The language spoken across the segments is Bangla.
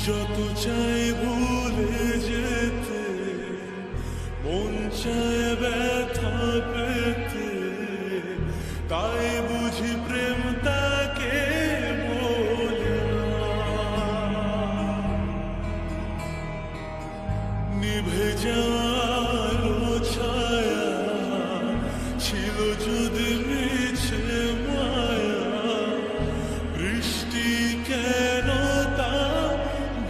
যত চাই ভুলে যেতে, মন চায় ব্যথা পেতে, তাই বুঝি প্রেম তাকে বলে না। নিভে যাওয়ার ছায়া ছিল যদি মিছে মায়া, বৃষ্টি কেন তা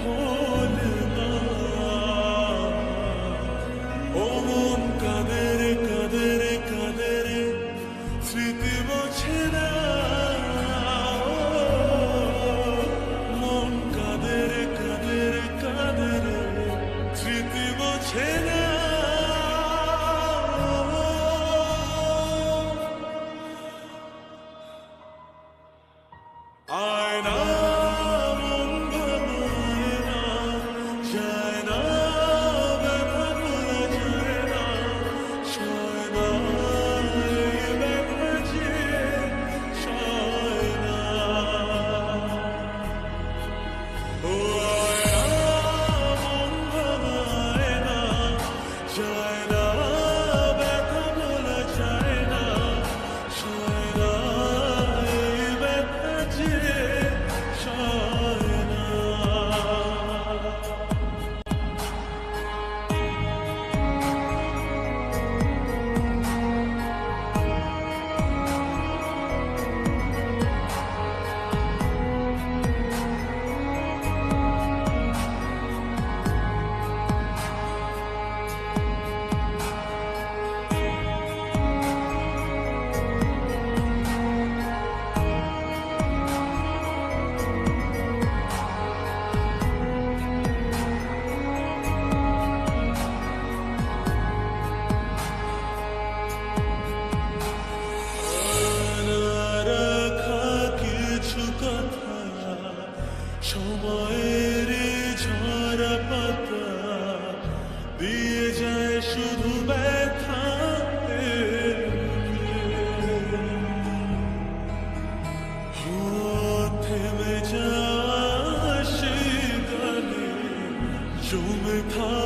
ভোলে না। ও মন কাঁদে রে কাঁদে রে কাঁদে রে, স্মৃতি মোছে না। মন কাঁদে রে কাঁদে রে কাঁদে রে, স্মৃতি মোছে না। আয়না মন ভাঙায় না, যায় না ব্যথা ভোলা যায় না, সয় না এই ব্যথা যে সয় না। ও আয়না মন ভাঙায় না, যায় না ব্যথা ভোলা যায় না, সয় না এই ব্যথা যে সয় না। রাখা কিছু কথা সময়ের ঝরা পাতা দিয়ে যায় শুধু ব্যথা। থেমে যাওয়া সেই গানে জমে থাকা